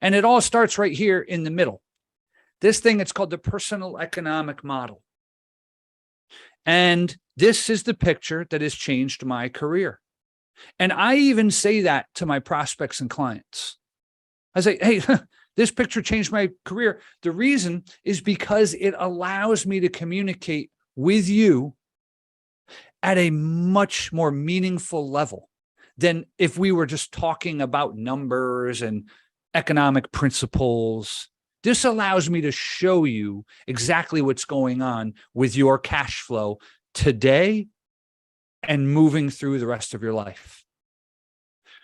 And it all starts right here in the middle. This thing, it's called the personal economic model. And this is the picture that has changed my career. And I even say that to my prospects and clients. I say, hey, this picture changed my career. The reason is because it allows me to communicate with you at a much more meaningful level than if we were just talking about numbers and economic principles. This allows me to show you exactly what's going on with your cash flow today and moving through the rest of your life.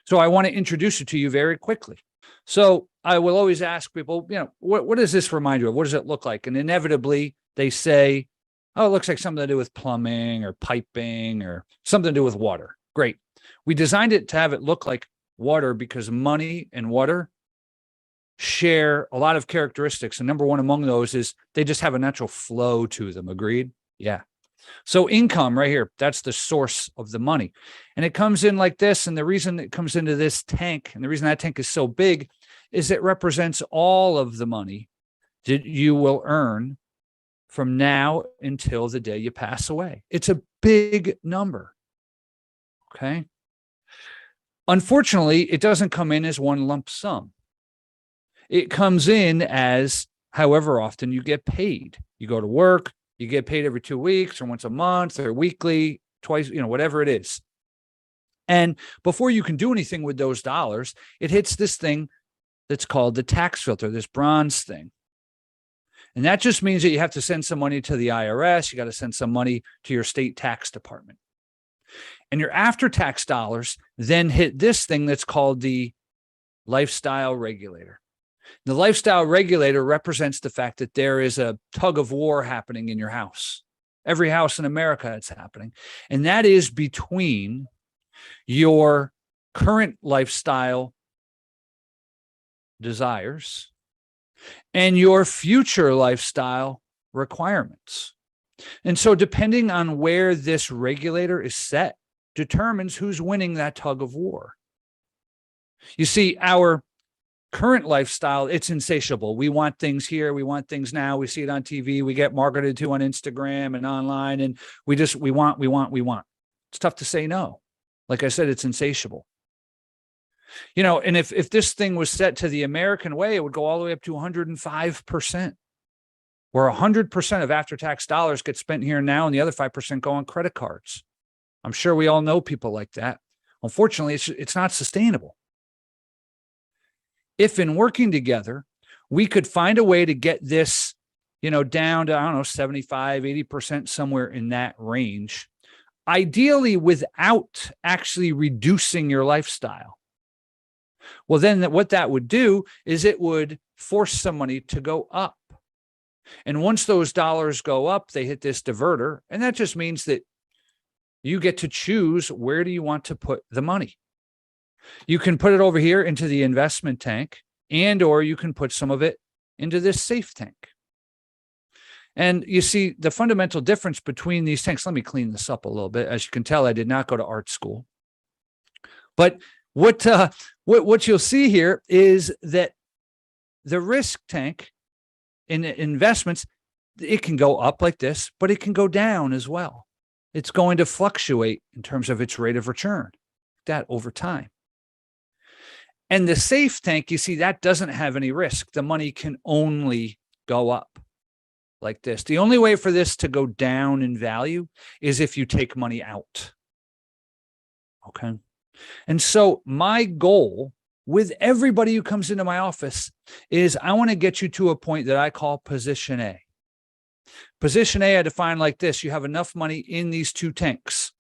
So I want to introduce it to you very quickly. So I will always ask people, what does this remind you of? What does it look like? And inevitably they say, oh, it looks like something to do with plumbing or piping or something to do with water. Great. We designed it to have it look like water because money and water share a lot of characteristics. And number one among those is they just have a natural flow to them. Agreed? Yeah. So income right here, that's the source of the money. And it comes in like this. And the reason it comes into this tank, and the reason that tank is so big, is it represents all of the money that you will earn from now until the day you pass away. It's a big number. Okay. Unfortunately, it doesn't come in as one lump sum. It comes in as however often you get paid. You go to work, you get paid every 2 weeks or once a month or weekly, twice, whatever it is. And before you can do anything with those dollars, it hits this thing that's called the tax filter, this bronze thing. And that just means that you have to send some money to the IRS. You got to send some money to your state tax department. And your after-tax dollars then hit this thing that's called the lifestyle regulator. The lifestyle regulator represents the fact that there is a tug of war happening in your house. Every house in America, it's happening. And that is between your current lifestyle desires and your future lifestyle requirements. And so depending on where this regulator is set determines who's winning that tug of war. You see, our current lifestyle, it's insatiable. We want things here. We want things now. We see it on TV. We get marketed to on Instagram and online, and we want. It's tough to say no. Like I said, it's insatiable. And if this thing was set to the American way, it would go all the way up to 105%, where 100% of after-tax dollars get spent here and now, and the other 5% go on credit cards. I'm sure we all know people like that. Unfortunately, it's not sustainable. If in working together, we could find a way to get this, down to, 75, 80%, somewhere in that range, ideally without actually reducing your lifestyle. Well, then what that would do is it would force some money to go up. And once those dollars go up, they hit this diverter. And that just means that you get to choose where do you want to put the money. You can put it over here into the investment tank, or you can put some of it into this safe tank. And you see the fundamental difference between these tanks. Let me clean this up a little bit. As you can tell, I did not go to art school. But what you'll see here is that the risk tank in investments, it can go up like this, but it can go down as well. It's going to fluctuate in terms of its rate of return, that over time. And the safe tank, you see, that doesn't have any risk. The money can only go up like this. The only way for this to go down in value is if you take money out. Okay. And so my goal with everybody who comes into my office is I want to get you to a point that I call position A. Position A I define like this. You have enough money in these two tanks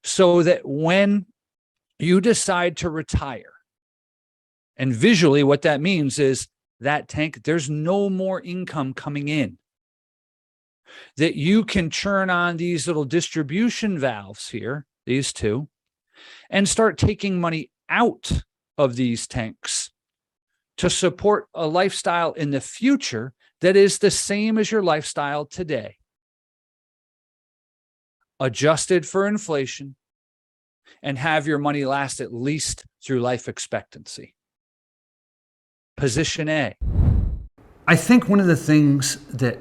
so that when you decide to retire, and visually what that means is that tank, there's no more income coming in, that you can turn on these little distribution valves here, these two, and start taking money out of these tanks to support a lifestyle in the future that is the same as your lifestyle today, adjusted for inflation, and have your money last at least through life expectancy. position A. I think one of the things that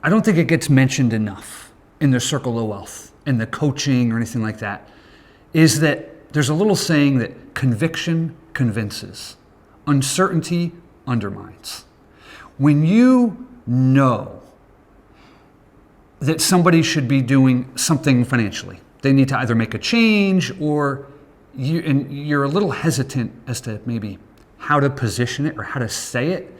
I don't think it gets mentioned enough in the circle of wealth, in the coaching or anything like that, is that there's a little saying that conviction convinces, uncertainty undermines. When you know that somebody should be doing something financially, they need to either make a change or you're a little hesitant as to maybe how to position it or how to say it,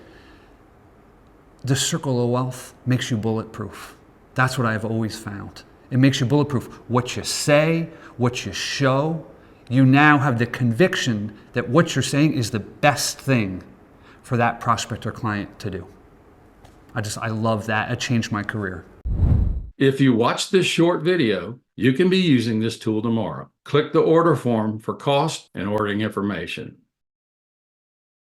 the circle of wealth makes you bulletproof. That's what I've always found. It makes you bulletproof. What you say, what you show, you now have the conviction that what you're saying is the best thing for that prospect or client to do. I love that. It changed my career. If you watch this short video, you can be using this tool tomorrow. Click the order form for cost and ordering information.